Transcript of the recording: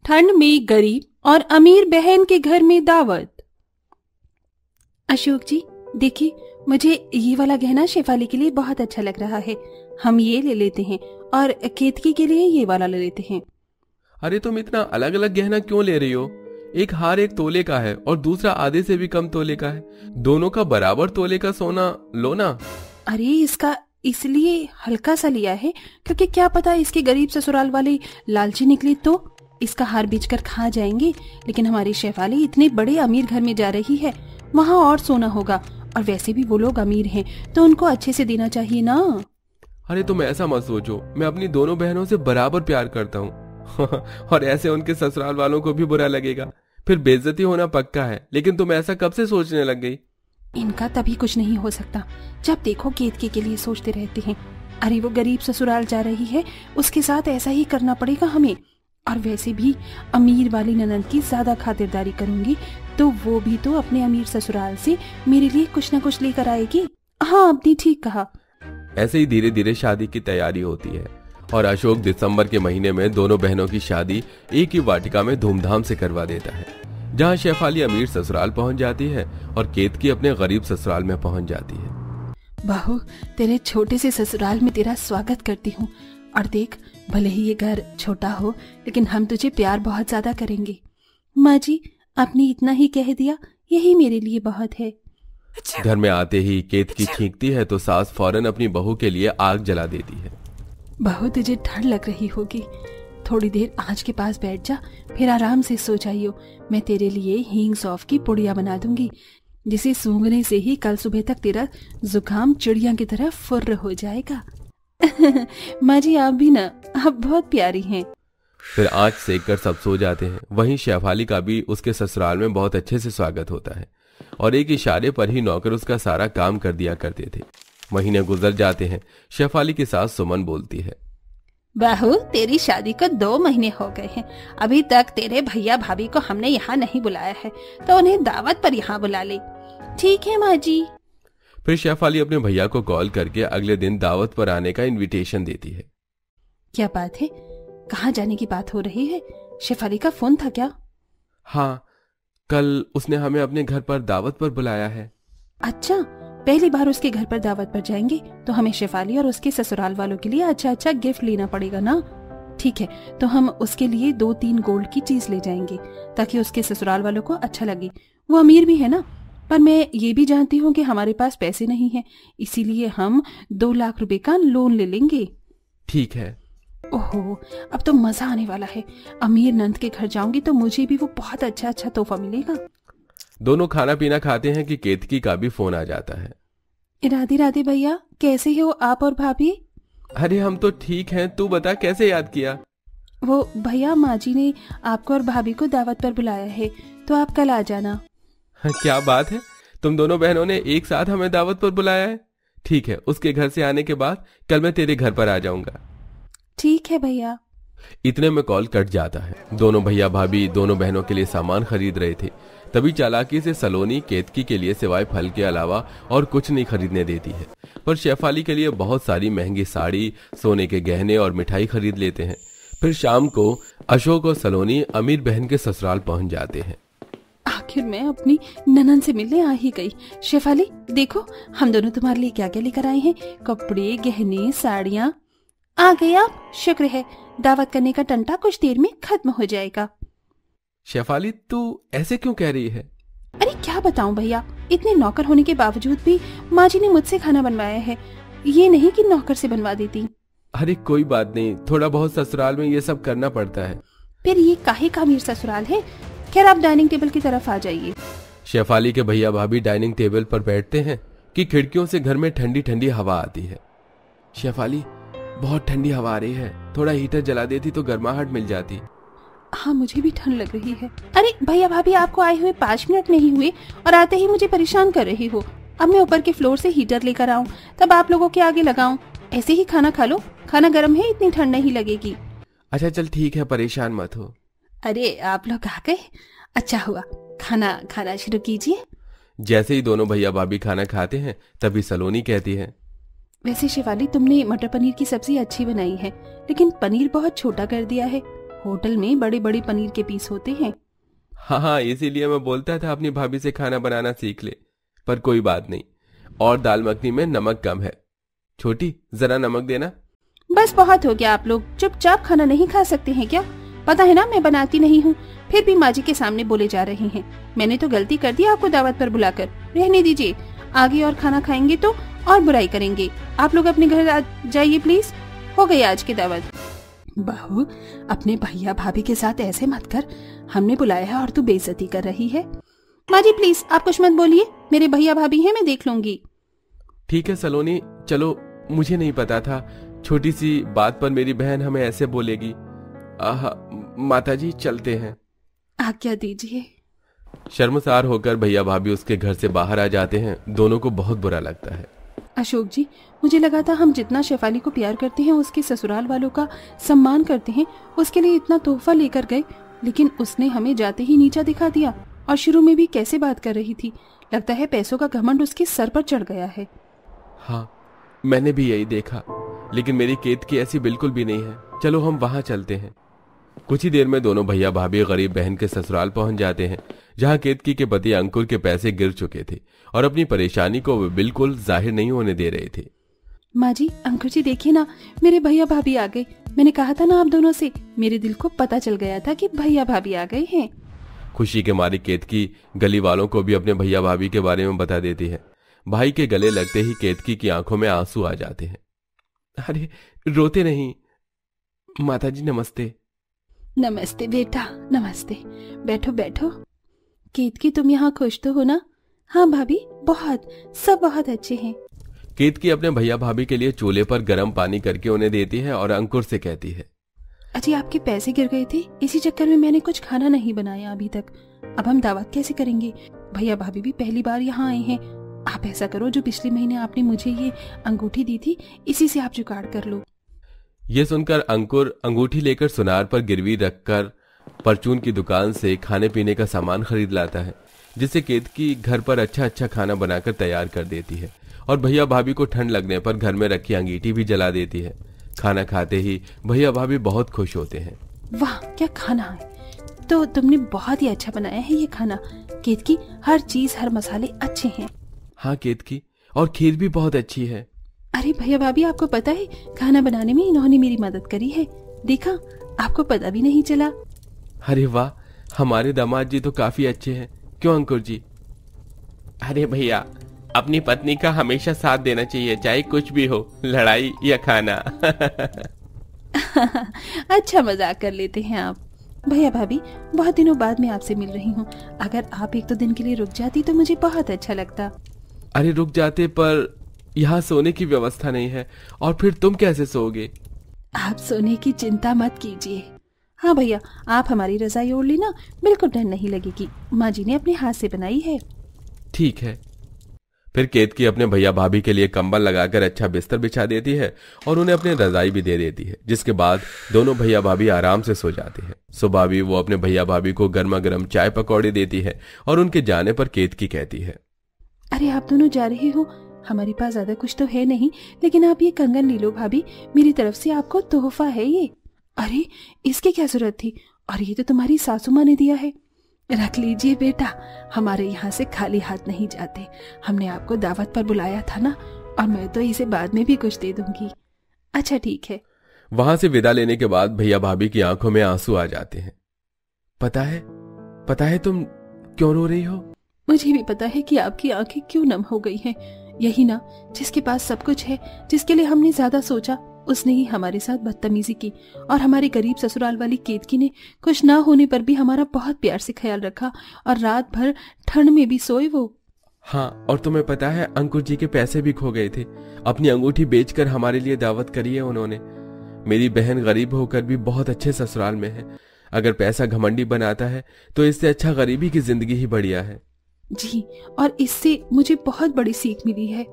ठंड में गरीब और अमीर बहन के घर में दावत। अशोक जी देखिए, मुझे ये वाला गहना शेफाली के लिए बहुत अच्छा लग रहा है, हम ये ले लेते हैं और केतकी के लिए ये वाला ले लेते हैं। अरे तुम इतना अलग अलग गहना क्यों ले रही हो? एक हार 1 तोले का है और दूसरा आधे से भी कम तोले का है। दोनों का बराबर तोले का सोना लो ना। अरे इसका इसलिए हल्का सा लिया है क्योंकि क्या पता इसके गरीब ससुराल वाले लालची निकले तो इसका हार बेचकर खा जाएंगे। लेकिन हमारी शेफाली इतने बड़े अमीर घर में जा रही है, वहाँ और सोना होगा, और वैसे भी वो लोग अमीर हैं तो उनको अच्छे से देना चाहिए ना। अरे तुम ऐसा मत सोचो, मैं अपनी दोनों बहनों से बराबर प्यार करता हूँ और ऐसे उनके ससुराल वालों को भी बुरा लगेगा, फिर बेइज्जती होना पक्का है। लेकिन तुम ऐसा कब से सोचने लग गई? इनका तभी कुछ नहीं हो सकता जब देखो केतकी के लिए सोचते रहते हैं। अरे वो गरीब ससुराल जा रही है, उसके साथ ऐसा ही करना पड़ेगा हमें। और वैसे भी अमीर वाली ननद की ज्यादा खातिरदारी करूंगी तो वो भी तो अपने अमीर ससुराल से मेरे लिए कुछ न कुछ लेकर आएगी। हाँ आपने ठीक कहा। ऐसे ही धीरे धीरे शादी की तैयारी होती है और अशोक दिसंबर के महीने में दोनों बहनों की शादी एक ही वाटिका में धूमधाम से करवा देता है, जहाँ शेफाली अमीर ससुराल पहुंच जाती है और केतकी अपने गरीब ससुराल में पहुंच जाती है। बहू, तेरे छोटे से ससुराल में तेरा स्वागत करती हूँ, और देख भले ही ये घर छोटा हो लेकिन हम तुझे प्यार बहुत ज्यादा करेंगे। माँ जी आपने इतना ही कह दिया, यही मेरे लिए बहुत है। घर में आते ही केतकी छींकती है तो सास फौरन अपनी बहू के लिए आग जला देती है। बहू तुझे ठंड लग रही होगी, थोड़ी देर आँच के पास बैठ जा, फिर आराम से सो जाइयो। मैं तेरे लिए हींग सौंफ की पुड़िया बना दूंगी, जिसे सूंघने से ही कल सुबह तक तेरा जुकाम चिड़िया की तरह फुर्र हो जाएगा। माँ जी आप भी ना, आप बहुत प्यारी हैं। फिर आँच सेक कर सब सो जाते हैं। वहीं शेफाली का भी उसके ससुराल में बहुत अच्छे से स्वागत होता है और एक इशारे पर ही नौकर उसका सारा काम कर दिया करते थे। महीने गुजर जाते हैं। शेफाली की सास सुमन बोलती है, बहू तेरी शादी को 2 महीने हो गए हैं, अभी तक तेरे भैया भाभी को हमने यहाँ नहीं बुलाया है, तो उन्हें दावत पर यहाँ बुला ले। ठीक है माँ जी। फिर शेफाली अपने भैया को कॉल करके अगले दिन दावत पर आने का इनविटेशन देती है। क्या बात है, कहाँ जाने की बात हो रही है? शेफाली का फोन था क्या? हाँ, कल उसने हमें अपने घर पर दावत पर बुलाया है। अच्छा, पहली बार उसके घर पर दावत पर जाएंगे तो हमें शेफाली और उसके ससुराल वालों के लिए अच्छा अच्छा गिफ्ट लेना पड़ेगा ना। ठीक है, तो हम उसके लिए 2-3 गोल्ड की चीज ले जाएंगे ताकि उसके ससुराल वालों को अच्छा लगे। वो अमीर भी है ना, पर मैं ये भी जानती हूँ कि हमारे पास पैसे नहीं है, इसीलिए हम 2 लाख रुपए का लोन ले लेंगे। ठीक है। ओहो, अब तो मजा आने वाला है। अमीर नंद के घर जाऊंगी तो मुझे भी वो बहुत अच्छा अच्छा तोहफा मिलेगा। दोनों खाना पीना खाते हैं कि केतकी का भी फोन आ जाता है। राधे राधे भैया, कैसे हो आप और भाभी? अरे हम तो ठीक हैं, तू बता कैसे याद किया? वो भैया, माँ जी ने आपको और भाभी को दावत पर बुलाया है तो आप कल आ जाना। क्या बात है, तुम दोनों बहनों ने एक साथ हमें दावत पर बुलाया है? ठीक है, उसके घर से आने के बाद कल मैं तेरे घर पर आ जाऊंगा। ठीक है भैया। इतने में कॉल कट जाता है। दोनों भैया भाभी दोनों बहनों के लिए सामान खरीद रहे थे, तभी चालाकी से सलोनी केतकी के लिए सिवाय फल के अलावा और कुछ नहीं खरीदने देती है, पर शेफाली के लिए बहुत सारी महंगी साड़ी, सोने के गहने और मिठाई खरीद लेते हैं। फिर शाम को अशोक और सलोनी अमीर बहन के ससुराल पहुंच जाते हैं। आखिर मैं अपनी ननन से मिलने आ ही गई। शेफाली देखो, हम दोनों तुम्हारे लिए क्या क्या लेकर आए हैं, कपड़े, गहने, साड़ियाँ। आ गए आप, शुक्र है, दावत करने का टंटा कुछ देर में खत्म हो जाएगा। शेफाली तू ऐसे क्यों कह रही है? अरे क्या बताऊं भैया, इतने नौकर होने के बावजूद भी माँ जी ने मुझसे खाना बनवाया है, ये नहीं कि नौकर से बनवा देती। अरे कोई बात नहीं, थोड़ा बहुत ससुराल में ये सब करना पड़ता है। फिर ये काहे का अमीर ससुराल है। खैर आप डाइनिंग टेबल की तरफ आ जाइए। शेफाली के भैया भाभी डाइनिंग टेबल पर बैठते हैं कि खिड़कियों से घर में ठंडी ठंडी हवा आती है। शेफाली बहुत ठंडी हवा आ रही है, थोड़ा हीटर जला देती तो गर्माहट मिल जाती। हाँ मुझे भी ठंड लग रही है। अरे भैया भाभी, आपको आए हुए 5 मिनट नहीं हुए और आते ही मुझे परेशान कर रही हो। अब मैं ऊपर के फ्लोर से हीटर लेकर आऊं तब आप लोगों के आगे लगाऊं? ऐसे ही खाना खा लो, खाना गर्म है, इतनी ठंड नहीं लगेगी। अच्छा चल ठीक है, परेशान मत हो। अरे आप लोग आ गए, अच्छा हुआ। खाना खाना शुरू कीजिए। जैसे ही दोनों भैया भाभी खाना खाते हैं तभी सलोनी कहती है, वैसे शिवाली तुमने मटर पनीर की सब्जी अच्छी बनाई है, लेकिन पनीर बहुत छोटा कर दिया है। होटल में बड़े बड़े पनीर के पीस होते हैं। हाँ हाँ, इसीलिए मैं बोलता था अपनी भाभी से खाना बनाना सीख ले। पर कोई बात नहीं, और दाल मखनी में नमक कम है। छोटी, जरा नमक देना। बस बहुत हो गया, आप लोग चुपचाप खाना नहीं खा सकते हैं क्या? पता है ना मैं बनाती नहीं हूँ, फिर भी माँ जी के सामने बोले जा रहे हैं। मैंने तो गलती कर दी आपको दावत पर बुलाकर। रहने दीजिए, आगे और खाना खाएंगे तो और बुराई करेंगे। आप लोग अपने घर जाइए प्लीज, हो गई आज की दावत। बहू, अपने भैया भाभी के साथ ऐसे मत कर, हमने बुलाया है और तू बेइज्जती कर रही है। माँ जी प्लीज आप कुछ मत बोलिए, मेरे भैया भाभी हैं, मैं देख लूंगी। ठीक है सलोनी, चलो, मुझे नहीं पता था छोटी सी बात पर मेरी बहन हमें ऐसे बोलेगी। माताजी चलते हैं। आज्ञा दीजिए। शर्मसार होकर भैया भाभी उसके घर से बाहर आ जाते हैं। दोनों को बहुत बुरा लगता है। अशोक जी, मुझे लगा था हम जितना शेफाली को प्यार करते हैं, उसके ससुराल वालों का सम्मान करते हैं, उसके लिए इतना तोहफा लेकर गए, लेकिन उसने हमें जाते ही नीचा दिखा दिया। और शुरू में भी कैसे बात कर रही थी, लगता है पैसों का घमंड उसके सर पर चढ़ गया है। हाँ, मैंने भी यही देखा, लेकिन मेरी केतकी ऐसी बिल्कुल भी नहीं है। चलो हम वहां चलते हैं। कुछ ही देर में दोनों भैया भाभी गरीब बहन के ससुराल पहुंच जाते हैं, जहां केतकी के पति अंकुर के पैसे गिर चुके थे और अपनी परेशानी को वे बिल्कुल जाहिर नहीं होने दे रहे थे। माँ जी, अंकुर जी देखिए ना, मेरे भैया भाभी आ गए। मैंने कहा था ना आप दोनों से, मेरे दिल को पता चल गया था कि भैया भाभी आ गए हैं। खुशी के मारी केतकी गली वालों को भी अपने भैया भाभी के बारे में बता देती है। भाई के गले लगते ही केतकी की आंखों में आंसू आ जाते हैं। अरे रोते नहीं। माताजी नमस्ते। नमस्ते बेटा, नमस्ते। बैठो बैठो। केतकी तुम यहाँ खुश तो हो ना? हाँ भाभी, बहुत, सब बहुत अच्छे हैं। केतकी अपने भैया भाभी के लिए चूल्हे पर गर्म पानी करके उन्हें देती है और अंकुर से कहती है, अजी आपके पैसे गिर गए थे, इसी चक्कर में मैंने कुछ खाना नहीं बनाया अभी तक। अब हम दावत कैसे करेंगे? भैया भाभी भी पहली बार यहाँ आए हैं। आप ऐसा करो, जो पिछले महीने आपने मुझे ये अंगूठी दी थी, इसी से आप जुगाड़ कर लो। ये सुनकर अंकुर अंगूठी लेकर सुनार पर गिरवी रखकर परचून की दुकान से खाने पीने का सामान खरीद लाता है, जिससे केतकी घर पर अच्छा अच्छा खाना बनाकर तैयार कर देती है और भैया भाभी को ठंड लगने पर घर में रखी अंगीठी भी जला देती है। खाना खाते ही भैया भाभी बहुत खुश होते हैं। वाह क्या खाना है, तो तुमने बहुत ही अच्छा बनाया है ये खाना। केतकी, हर चीज हर मसाले अच्छे हैं। हाँ केतकी, और खीर भी बहुत अच्छी है। अरे भैया भाभी, आपको पता है खाना बनाने में इन्होंने मेरी मदद करी है, देखा, आपको पता भी नहीं चला। अरे वाह, हमारे दामाद जी तो काफी अच्छे हैं, क्यों अंकुर जी? अरे भैया, अपनी पत्नी का हमेशा साथ देना चाहिए, चाहे कुछ भी हो, लड़ाई या खाना। अच्छा मजाक कर लेते हैं आप। भैया भाभी, बहुत दिनों बाद मैं आपसे मिल रही हूँ। अगर आप एक दो दिन के लिए रुक जाती तो मुझे बहुत अच्छा लगता। अरे रुक जाते, पर यहाँ सोने की व्यवस्था नहीं है, और फिर तुम कैसे सोओगे? आप सोने की चिंता मत कीजिए। हाँ भैया, आप हमारी रजाई ओढ़ लेना, बिल्कुल डर नहीं लगेगी, माँ जी ने अपने हाथ से बनाई है। ठीक है। फिर केतकी अपने भैया भाभी के लिए कंबल लगाकर अच्छा बिस्तर बिछा देती है और उन्हें अपनी रजाई भी दे देती है, जिसके बाद दोनों भैया भाभी आराम से सो जाते हैं। सुबह भी वो अपने भैया भाभी को गर्मा गर्म चाय पकौड़े देती है और उनके जाने पर केतकी कहती है, अरे आप दोनों जा रहे हो, हमारे पास ज्यादा कुछ तो है नहीं, लेकिन आप ये कंगन ले लो भाभी, मेरी तरफ से आपको तोहफा है ये। अरे इसकी क्या जरूरत थी, और ये तो तुम्हारी सासू माँ ने दिया है। रख लीजिए बेटा, हमारे यहाँ से खाली हाथ नहीं जाते। हमने आपको दावत पर बुलाया था ना, और मैं तो इसे बाद में भी कुछ दे दूंगी। अच्छा ठीक है। वहां से विदा लेने के बाद भैया भाभी की आंखों में आंसू आ जाते हैं। पता है तुम क्यों रो रही हो? मुझे भी पता है कि आपकी आंखें क्यों नम हो गई हैं। यही ना, जिसके पास सब कुछ है, जिसके लिए हमने ज्यादा सोचा, उसने ही हमारे साथ बदतमीजी की, और हमारे गरीब ससुराल वाली केतकी ने कुछ ना होने पर भी हमारा बहुत प्यार से ख्याल रखा, और रात भर ठंड में भी सोए वो। हाँ, और तुम्हें पता है अंकुर जी के पैसे भी खो गए थे। अपनी अंगूठी बेचकर हमारे लिए दावत करी है उन्होंने। मेरी बहन गरीब होकर भी बहुत अच्छे ससुराल में है। अगर पैसा घमंडी बनाता है तो इससे अच्छा गरीबी की जिंदगी ही बढ़िया है। जी, और इससे मुझे बहुत बड़ी सीख मिली है।